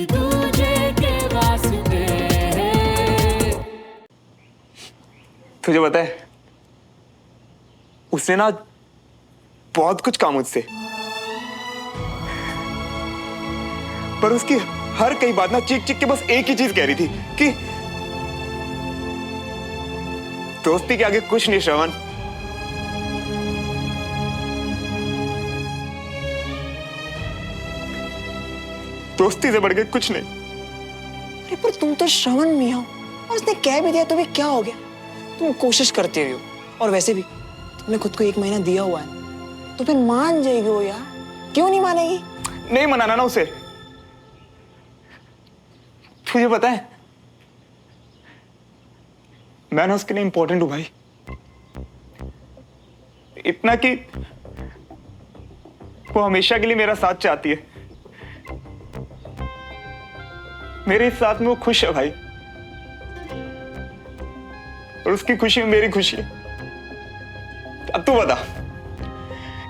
दूजे के वास्ते। तुझे पता है उसने ना बहुत कुछ कहा मुझसे, पर उसकी हर कई बात ना चीख चीख के बस एक ही चीज कह रही थी कि दोस्ती के आगे कुछ नहीं श्रवण। दोस्ती से बढ़ के कुछ नहीं। अरे पर तुम तो श्रवण मियां हो और उसने कह भी दिया तो भी क्या हो गया? तुम कोशिश करते रहो और वैसे भी तुमने खुद को 1 महीना दिया हुआ है तो फिर मान जाएगी वो यार, क्यों नहीं मानेगी? नहीं मनाना ना उसे। तुझे पता है मैं ना उसके लिए इंपॉर्टेंट हूं भाई, इतना कि वो हमेशा के लिए मेरा साथ चाहती है। मेरे इस साथ में वो खुश है भाई, और उसकी खुशी में मेरी खुशी है। अब तू बता,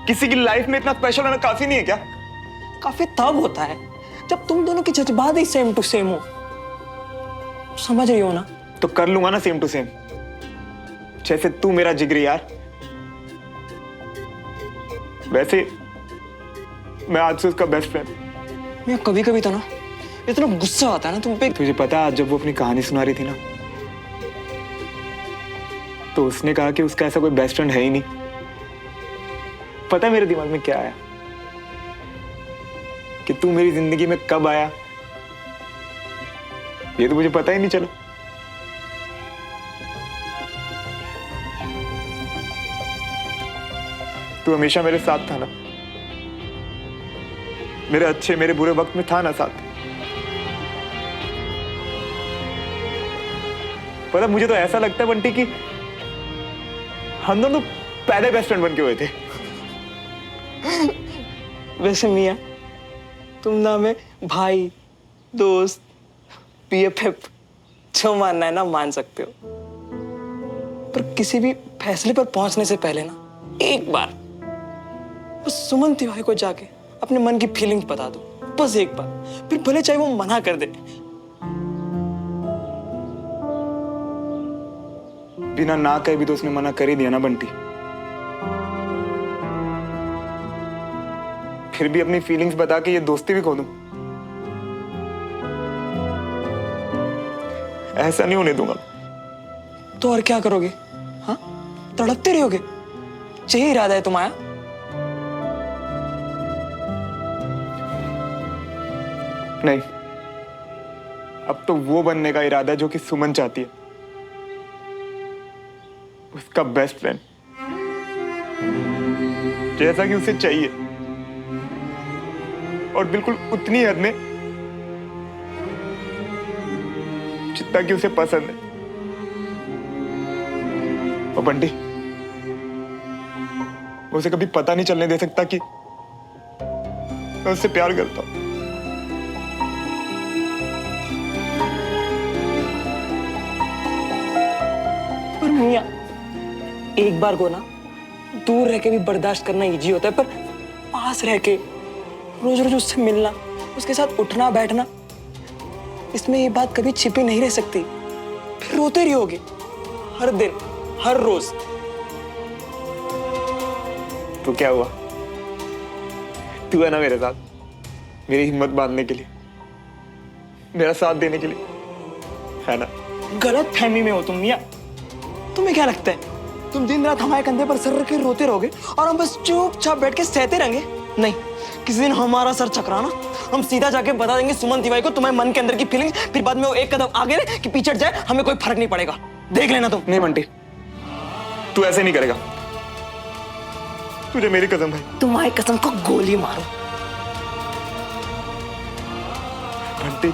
किसी की लाइफ में इतना स्पेशल होना काफी नहीं है क्या? काफी तब होता है जब तुम दोनों के जज्बात ही सेम टू सेम हो। समझ रही हो ना? तो कर लूंगा ना सेम टू सेम, जैसे तू मेरा जिगरी यार, वैसे मैं आज से उसका बेस्ट फ्रेंड। मैं कभी कभी तो ना इतना गुस्सा आता है ना तुम पे। तुझे पता है आज जब वो अपनी कहानी सुना रही थी ना, तो उसने कहा कि उसका ऐसा कोई बेस्ट फ्रेंड है ही नहीं। पता है मेरे दिमाग में क्या आया? कि तू मेरी जिंदगी में कब आया ये तो मुझे पता ही नहीं चला। तू हमेशा मेरे साथ था ना, मेरे अच्छे मेरे बुरे वक्त में था ना साथ। पता मुझे तो ऐसा लगता है बंटी कि हम दोनों पहले बेस्ट फ्रेंड बन के हुए थे। वैसे मियां तुम ना हमें भाई, दोस्त, BFF जो मानना है ना मान सकते हो, पर किसी भी फैसले पर पहुंचने से पहले ना एक बार बस सुमन तिवारी को जाके अपने मन की फीलिंग्स बता दो, बस एक बार। फिर भले चाहे वो मना कर दे, बिना ना कहे भी तो उसने मना कर ही दिया ना बंटी। फिर भी अपनी फीलिंग्स बता के ये दोस्ती भी खो दूं? ऐसा नहीं होने दूंगा। तो और क्या करोगे? हाँ, तड़पते रहोगे? यही इरादा है तुम्हारा? नहीं, अब तो वो बनने का इरादा है जो कि सुमन चाहती है, उसका बेस्ट फ्रेंड, जैसा कि उसे चाहिए, और बिल्कुल उतनी हद में जितना कि उसे पसंद है। और बंटी, उसे कभी पता नहीं चलने दे सकता कि मैं उससे प्यार करता हूं। पर मियां एक बार को ना दूर रह के भी बर्दाश्त करना इजी होता है, पर पास रह के रोज रोज उससे मिलना, उसके साथ उठना बैठना, इसमें ये बात कभी छिपी नहीं रह सकती। फिर रोते रहोगे हर दिन हर रोज। तो क्या हुआ? तू है ना मेरे साथ, मेरी हिम्मत बांधने के लिए, मेरा साथ देने के लिए, है ना? गलत फहमी में हो तुम मियां। तुम्हें क्या लगता है तुम दिन रात हमारे कंधे पर सर रख के रोते रहोगे और हम बस चुपचाप बैठ के सहते रहेंगे? नहीं, किसी दिन हमारा सर चकराना, हम सीधा जाके बता देंगे सुमन तिवारी को तुम्हारे मन के अंदर की फीलिंग्स। फिर बाद में वो एक कदम आगे रहे कि पीछे हट जाए, हमें कोई फर्क नहीं पड़ेगा। देख लेना तुम। नहीं बंटी, तू ऐसे नहीं करेगा। तुझे मेरी कसम भाई। तुम्हारी कसम को गोली मारो। बंटी,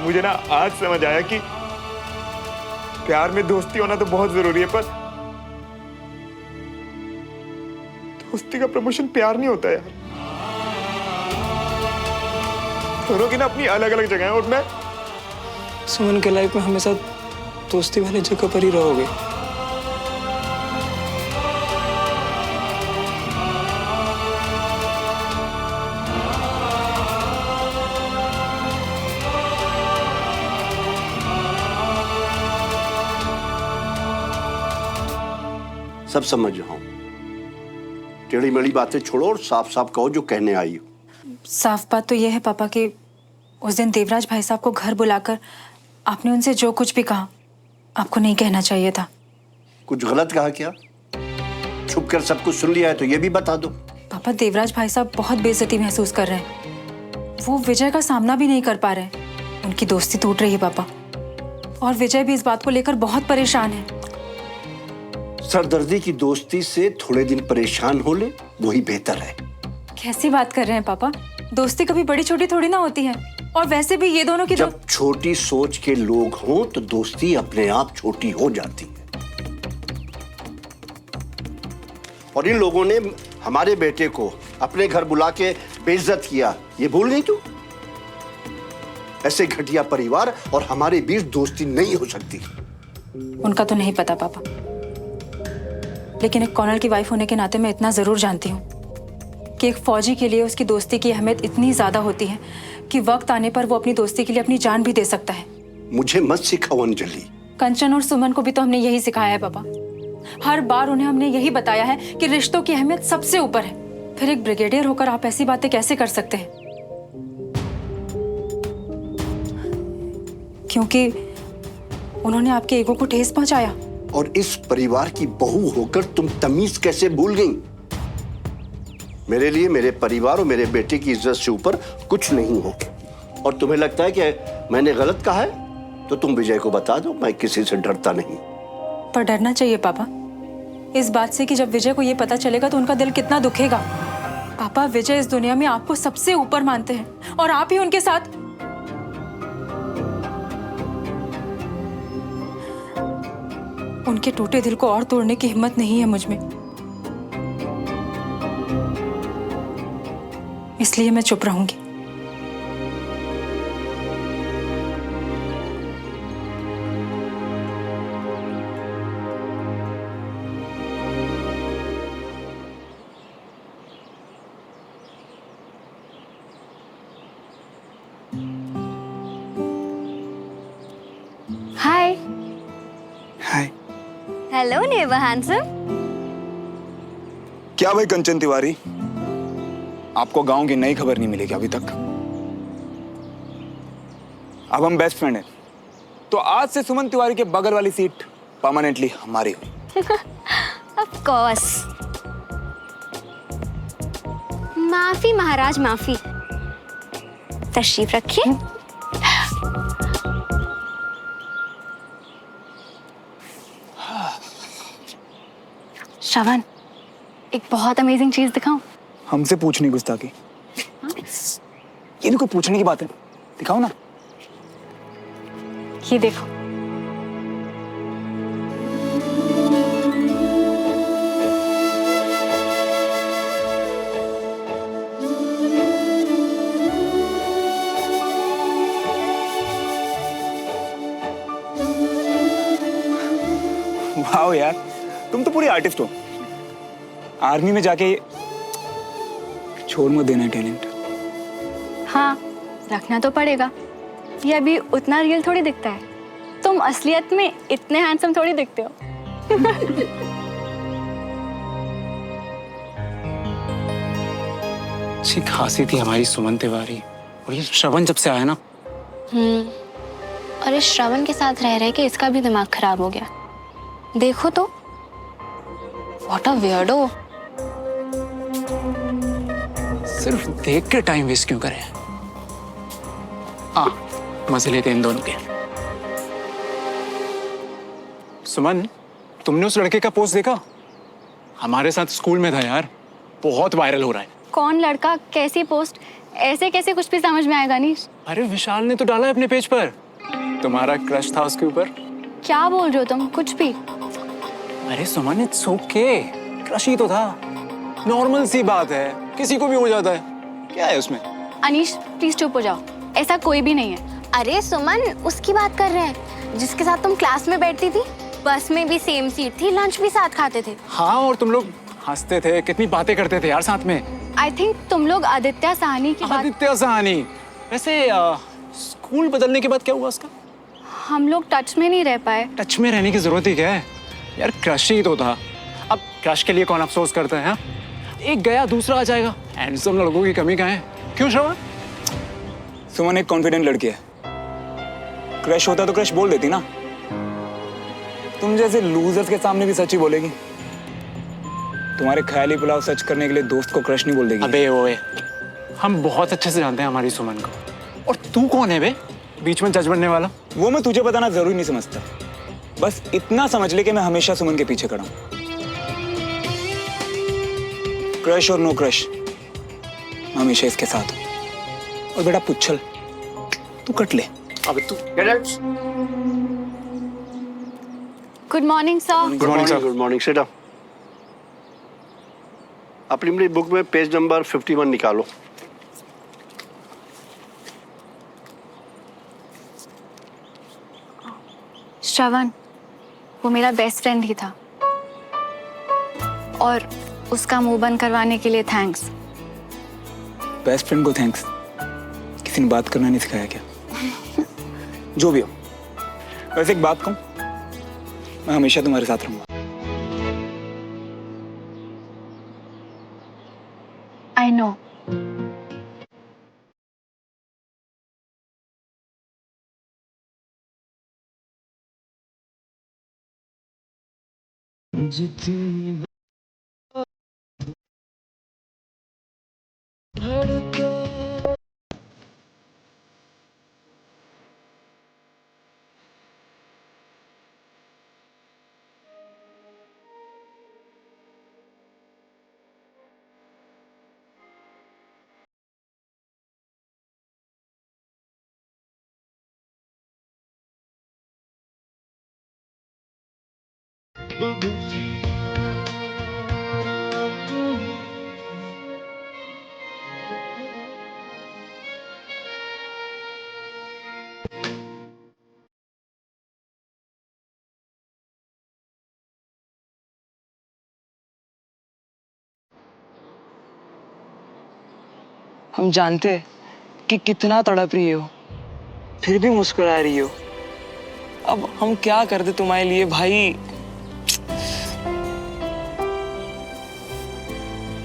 मुझे ना आज समझ आया कि प्यार में दोस्ती होना तो बहुत जरूरी है, पर दोस्ती का प्रमोशन प्यार नहीं होता यार। दोनों की ना अपनी अलग अलग जगह है, और मैं सुमन के लाइफ में हमेशा दोस्ती वाली जगह पर ही रहोगे। सब समझ रहा हूँ। टेढ़ी मेढ़ी बातें छोड़ो और साफ साफ कहो जो कहने आई हो। साफ बात तो यह है पापा कि उस दिन देवराज भाई साहब को घर बुलाकर आपने उनसे जो कुछ भी कहा आपको नहीं कहना चाहिए था। कुछ गलत कहा क्या? छुप कर सब कुछ सुन लिया है तो ये भी बता दो। पापा देवराज भाई साहब बहुत बेइज्जती महसूस कर रहे हैं। वो विजय का सामना भी नहीं कर पा रहे हैं। उनकी दोस्ती टूट रही है पापा, और विजय भी इस बात को लेकर बहुत परेशान है। सरदर्दी की दोस्ती से थोड़े दिन परेशान हो ले, वही बेहतर है। कैसी बात कर रहे हैं पापा? दोस्ती कभी बड़ी छोटी थोड़ी ना होती है, और वैसे भी ये दोनों की जब छोटी सोच के लोग हों तो दोस्ती अपने आप छोटी हो जाती है। और इन लोगों ने हमारे बेटे को अपने घर बुला के बेइज्जत किया, ये भूल गई तू? ऐसे घटिया परिवार और हमारे बीच दोस्ती नहीं हो सकती। उनका तो नहीं पता पापा, लेकिन एक कॉर्नल की वाइफ होने के नाते मैं इतना जरूर जानती हूँ कि एक फौजी के लिए उसकी दोस्ती की अहमियत इतनी ज्यादा होती है कि वक्त आने पर वो अपनी दोस्ती के लिए अपनी जान भी दे सकता है। मुझे मत सिखाओ अंजलि। कंचन और सुमन को भी तो हमने यही सिखाया है पापा। हर बार उन्हें हमने यही बताया है कि रिश्तों की अहमियत सबसे ऊपर है। फिर एक ब्रिगेडियर होकर आप ऐसी बातें कैसे कर सकते हैं? क्योंकि उन्होंने आपके ईगो को ठेस पहुंचाया। और इस परिवार की बहू होकर तुम तमीज कैसे भूल गई? मेरे लिए मेरे परिवार और मेरे बेटे की इज्जत से ऊपर कुछ नहीं हो। और तुम्हें लगता है कि मैंने गलत कहा है तो तुम विजय को बता दो, मैं किसी से डरता नहीं। पर डरना चाहिए पापा, इस बात से कि जब विजय को ये पता चलेगा तो उनका दिल कितना दुखेगा। पापा, विजय इस दुनिया में आपको सबसे ऊपर मानते हैं और आप ही उनके साथ। उनके टूटे दिल को और तोड़ने की हिम्मत नहीं है मुझ में, इसलिए मैं चुप रहूंगी। Hi. Hi. Hello never handsome. क्या भाई कंचन तिवारी, आपको गांव की नई खबर नहीं मिलेगी अभी तक? अब हम बेस्ट फ्रेंड हैं, तो आज से सुमन तिवारी के बगल वाली सीट परमानेंटली हमारी हुई। Of course. माफी महाराज माफी। तशरीफ रखिए। श्रवण, एक बहुत अमेजिंग चीज दिखाऊं? हमसे पूछनी गुस्ताखी? ये भी कोई पूछने की बात है? दिखाओ ना। ये देखो। वाह यार, तुम तो पूरी आर्टिस्ट हो। आर्मी में जाके छोड़ मत देना टैलेंट। हाँ, रखना तो पड़ेगा। ये अभी उतना रियल थोड़ी दिखता है। तुम असलियत में इतने हैंडसम थोड़ी दिखते हो। अच्छी खासी थी हमारी सुमन तिवारी, और ये श्रवण जब से आया ना। और इस श्रवण के साथ रह रहे के इसका भी दिमाग खराब हो गया। देखो तो, व्हाट अ वियर्डो। सिर्फ देख के टाइम वेस्ट क्यों करें? मजे लेते इन दोनों के। सुमन, तुमने उस लड़के का पोस्ट देखा? हमारे साथ स्कूल में था यार, बहुत वायरल हो रहा है। कौन लड़का, कैसी पोस्ट? ऐसे कैसे कुछ भी समझ में आएगा नीश? अरे विशाल ने तो डाला है अपने पेज पर, तुम्हारा क्रश था उसके ऊपर। क्या बोल रहे हो तुम? कुछ भी? अरे सुमन, इट्स ओके, क्रश ही तो था, नॉर्मल सी बात है, किसी को भी हो जाता है, क्या है उसमें? अनीश प्लीज चुप हो जाओ, ऐसा कोई भी नहीं है। अरे सुमन, उसकी बात कर रहे हैं जिसके साथ तुम क्लास में बैठती थी, बस में भी सेम सीट थी, लंच भी साथ खाते थे। हाँ, और तुम लोग हंसते थे, कितनी बातें करते थे यार साथ में। आई थिंक तुम लोग आदित्य साहनी की बात। आदित्य साहनी? वैसे स्कूल बदलने के बाद क्या हुआ उसका? हम लोग टच में नहीं रह पाए। टच में रहने की जरूरत ही क्या है यार, क्रश ही तो था। अब क्रश के लिए कौन अफसोस करता है हाँ? एक गया दूसरा आ जाएगा। हैंडसम लड़कों की कमी कहाँ है? क्यों श्रवण? सुमन एक कॉन्फिडेंट लड़की है, क्रश होता तो क्रश बोल देती ना। तुम जैसे लूजर्स के सामने भी सच ही बोलेगी। तुम्हारे ख्याली पुलाव सच करने के लिए दोस्त को क्रश नहीं बोल देगी। अबे ओए, हम बहुत अच्छे से जानते हैं हमारी सुमन को। और तू कौन है बे बीच में जज बनने वाला? वो मैं तुझे बताना जरूरी नहीं समझता, बस इतना समझ ले कि मैं हमेशा सुमन के पीछे खड़ा हूं। क्रश और नो क्रश, मैं हमेशा इसके साथ हूं। और बेटा पुच्छल, तू कट ले। अबे तू good morning sir. Good morning sir. Good morning. Sit down. अपनी बुक में पेज नंबर 51 निकालो। श्रवण, वो मेरा बेस्ट फ्रेंड ही था और उसका मुंह बंद करवाने के लिए थैंक्स। बेस्ट फ्रेंड को थैंक्स? किसी ने बात करना नहीं सिखाया क्या? जो भी हो, वैसे एक बात कहूं, मैं हमेशा तुम्हारे साथ रहूंगा। I know. हम जानते हैं कि कितना तड़प रही हो, फिर भी मुस्कुरा रही हो। अब हम क्या कर दे तुम्हारे लिए भाई।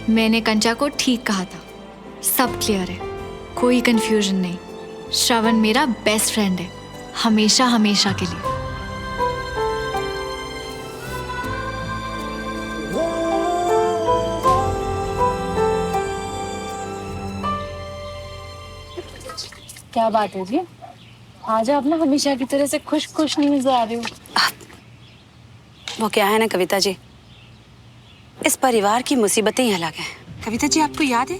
मैंने कंचा को ठीक कहा था, सब क्लियर है, कोई कंफ्यूजन नहीं। श्रवण मेरा बेस्ट फ्रेंड है, हमेशा हमेशा के लिए। क्या बात है जी, आज आप ना हमेशा की तरह से खुश खुश नहीं नजर आ रही हो। वो क्या है ना कविता जी, इस परिवार की मुसीबतें ही अलग हैं। कविता जी, आपको याद है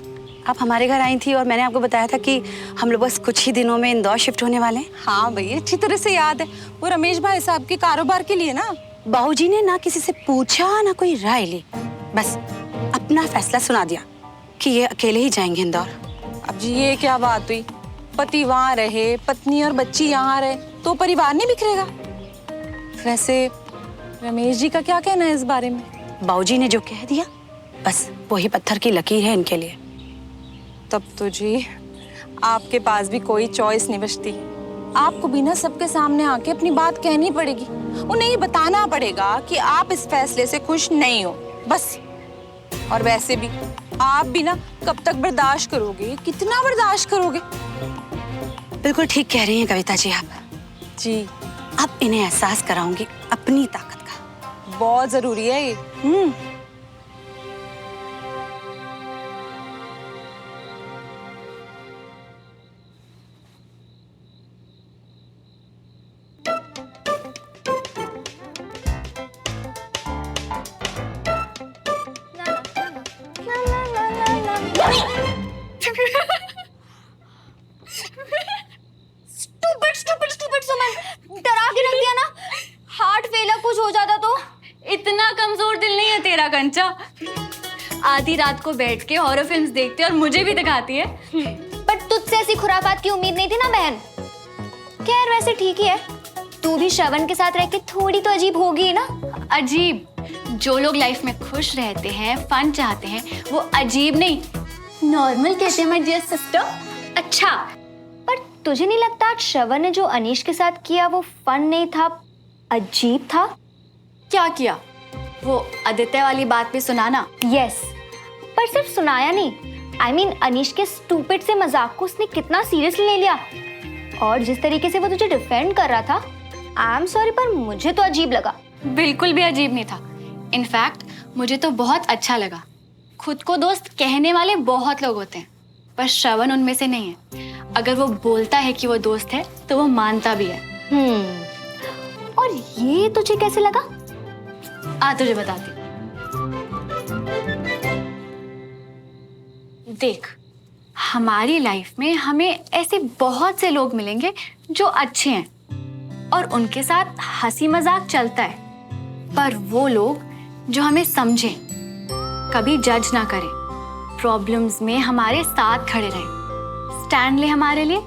आप हमारे घर आई थी और मैंने आपको बताया था कि हम लोग बस कुछ ही दिनों में इंदौर शिफ्ट होने वाले हैं? हाँ भैया, अच्छी तरह से याद है। वो रमेश भाई साहब के कारोबार के लिए ना। बाबूजी ने ना किसी से पूछा ना कोई राय ली, बस अपना फैसला सुना दिया कि ये अकेले ही जाएंगे इंदौर। अब जी ये क्या बात हुई? पति वहाँ रहे, पत्नी और बच्ची यहाँ रहे, तो परिवार नहीं बिखरेगा? वैसे रमेश जी का क्या कहना है इस बारे में? बाबूजी ने जो कह दिया बस वही पत्थर की लकीर है इनके लिए। तब तो जी आपके पास भी कोई चॉइस नहीं बचती। आपको भी ना सबके सामने आके अपनी बात कहनी पड़ेगी, उन्हें ये बताना पड़ेगा कि आप इस फैसले से खुश नहीं हो, बस। और वैसे भी आप भी ना कब तक बर्दाश्त करोगे, कितना बर्दाश्त करोगे? बिल्कुल ठीक कह रही हैं कविता जी आप जी। अब इन्हें एहसास कराऊंगी अपनी ताकत का। बहुत जरूरी है ये। स्टूपिड सुमन, डरा के रख दिया ना। हार्ट फेल कुछ हो जाता तो? इतना कमजोर दिल नहीं है तेरा कंचा। आधी रात को बैठ के हॉरर फिल्म्स देखती है और मुझे भी दिखाती है। पर तुझसे ऐसी खुरापात की उम्मीद नहीं थी ना बहन। खैर वैसे ठीक ही है, तू भी श्रवण के साथ रह के थोड़ी तो अजीब होगी ना। अजीब? जो लोग लाइफ में खुश रहते हैं, फन चाहते हैं, वो अजीब नहीं नॉर्मल कहते हैं माय डियर सिस्टर। अच्छा, पर तुझे नहीं लगता श्रवण ने जो अनीश के साथ किया वो फन नहीं था, अजीब था? क्या किया? वो आदित्य वाली बात भी सुनाना। यस, पर सिर्फ सुनाया नहीं, I mean, अनीश के स्टूपिड से मजाक को उसने कितना सीरियसली ले लिया, और जिस तरीके से वो तुझे डिफेंड कर रहा था, आई एम सॉरी पर मुझे तो अजीब लगा। बिल्कुल भी अजीब नहीं था, इनफैक्ट मुझे तो बहुत अच्छा लगा। खुद को दोस्त कहने वाले बहुत लोग होते हैं, पर श्रवण उनमें से नहीं है। अगर वो बोलता है कि वो दोस्त है तो वो मानता भी है। और ये तुझे कैसे लगा? आ तुझे बताती। देख, हमारी लाइफ में हमें ऐसे बहुत से लोग मिलेंगे जो अच्छे हैं और उनके साथ हंसी मजाक चलता है, पर वो लोग जो हमें समझें, कभी जज ना करें, प्रॉब्लम्स में हमारे साथ खड़े रहें, स्टैंड ले हमारे लिए,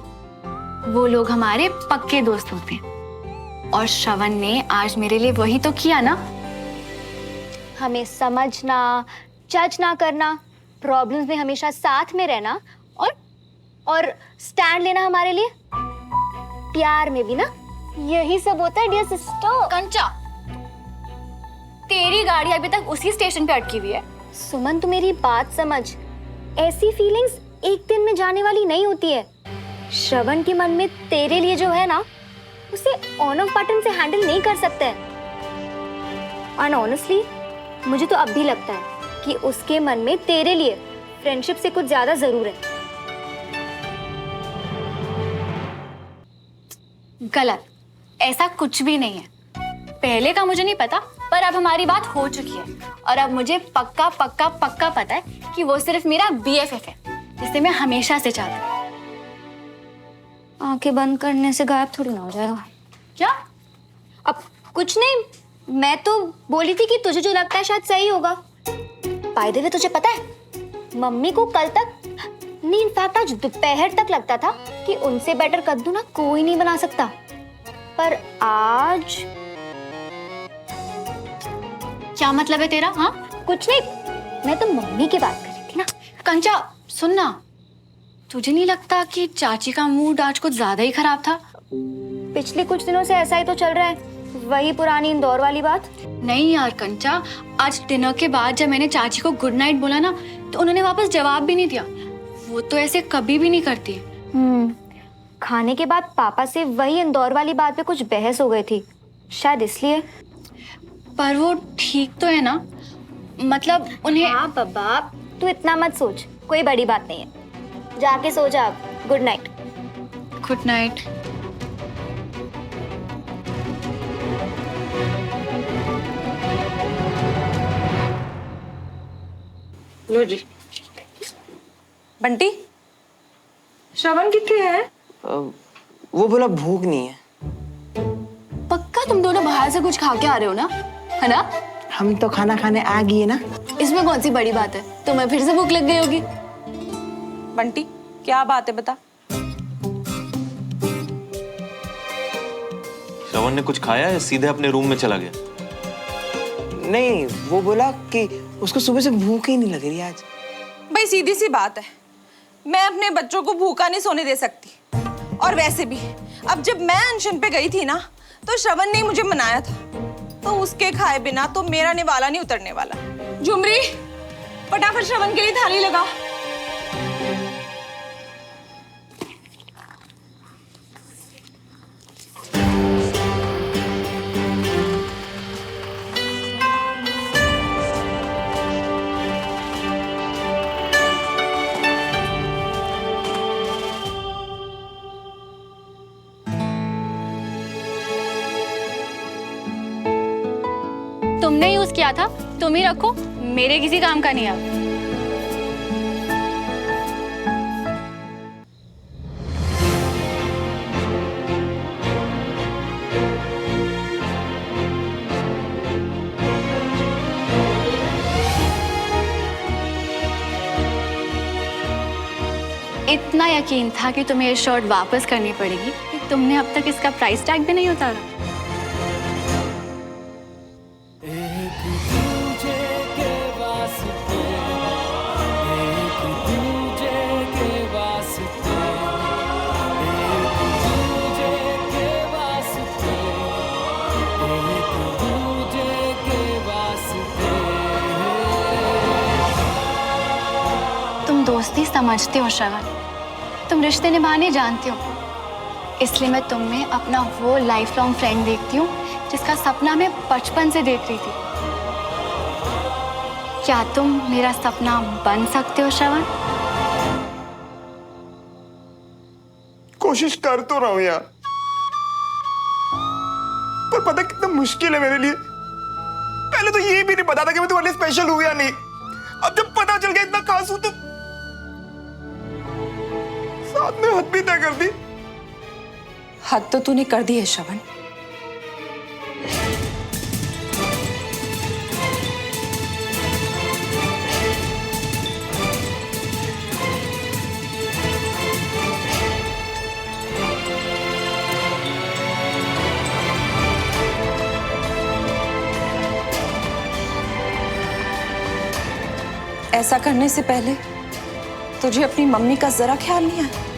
वो लोग हमारे पक्के दोस्त होते हैं। और श्रवण ने आज मेरे लिए वही तो किया ना। हमें समझना, जज ना करना, प्रॉब्लम्स में हमेशा साथ में रहना और स्टैंड लेना हमारे लिए। प्यार में भी ना यही सब होता है डियर सिस्टर। कंचा, तेरी गाड़ी अभी तक उसी स्टेशन पे अटकी हुई है। सुमन, तू मेरी बात समझ, ऐसी फीलिंग्स एक दिन में जाने वाली नहीं होती है। श्रवण के मन में तेरे लिए जो है ना, उसे ऑन ऑफ बटन से हैंडल नहीं कर सकते। एंड ऑनेस्टली मुझे तो अब भी लगता है कि उसके मन में तेरे लिए फ्रेंडशिप से कुछ ज्यादा जरूर है। गलत, ऐसा कुछ भी नहीं है। पहले का मुझे नहीं पता, पर अब हमारी बात हो चुकी है और अब मुझे पक्का पक्का पक्का पता है कि वो सिर्फ मेरा BFF है, जिसे मैं हमेशा से चाहती हूँ। आंखें बंद करने से गायब थोड़ी ना हो जाएगा। क्या? अब कुछ नहीं, मैं तो बोली थी कि तुझे जो लगता है शायद सही होगा। बाय द वे, तुझे पता है मम्मी को कल तक नहीं, इनफैक्ट आज दोपहर तक लगता था कि उनसे बेटर कद्दू ना कोई नहीं बना सकता, पर आज। क्या मतलब है तेरा? हाँ, कुछ नहीं, मैं तो मम्मी की बात कर रही थी ना। कंचा सुन ना, तुझे नहीं लगता कि चाची का मूड आज कुछ ज्यादा ही खराब था? पिछले कुछ दिनों से ऐसा ही तो चल रहा है, वही पुरानी इंदौर वाली बात। नहीं यार कंचा, आज डिनर के बाद जब मैंने चाची को गुड नाइट बोला ना, तो उन्होंने वापस जवाब भी नहीं दिया। वो तो ऐसे कभी भी नहीं करती। खाने के बाद पापा से वही इंदौर वाली बात पे कुछ बहस हो गई थी, शायद इसलिए। पर वो ठीक तो है ना? मतलब उन्हें। हाँ बाबा, तू इतना मत सोच, कोई बड़ी बात नहीं है। जाके सो जा अब। Good night. Good night. लो जी। बंटी, श्रवण कितने है? वो बोला भूख नहीं है। पक्का तुम दोनों बाहर से कुछ खा के आ रहे हो ना, है ना? हम तो खाना खाने आ गए ना। इसमें कौन सी बड़ी बात है? तुम्हें फिर से भूख लग गई होगी। बंटी, क्या बात है बता। श्रवण ने कुछ खाया या सीधे अपने रूम में चला गया? नहीं, वो बोला कि उसको सुबह से भूख ही नहीं लग रही आज। भाई सीधी सी बात है, मैं अपने बच्चों को भूखा नहीं सोने दे सकती। और वैसे भी अब जब मैं अनशन पे गई थी ना, तो श्रवण ने मुझे मनाया था, तो उसके खाए बिना तो मेरा निवाला नहीं उतरने वाला। झुमरी, फटाफट श्रवण के लिए थाली लगा। तुमने यूज किया था, तुम ही रखो, मेरे किसी काम का नहीं है। इतना यकीन था कि तुम्हें ये शर्ट वापस करनी पड़ेगी कि तुमने अब तक इसका प्राइस टैग भी नहीं उतारा। नहीं समझते हो श्रवण, तुम रिश्ते निभाने जानते हो, इसलिए मैं तुम में अपना वो लाइफ लॉन्ग फ्रेंड देखती हूँ जिसका सपना मैं बचपन से देख रही थी। क्या तुम मेरा सपना बन सकते हो श्रवण? कोशिश कर तो रहा हूं यार, पर पता कितना मुश्किल है मेरे लिए। पहले तो ये भी नहीं पता था कि मैं तुम्हारे लिए स्पेशल हूं या नहीं। अब जब पता चल गया इतना खास हूं तो साथ में हद भी तय कर दी। हद तो तूने कर दी है श्रवण। ऐसा करने से पहले तुझे अपनी मम्मी का जरा ख्याल नहीं आया?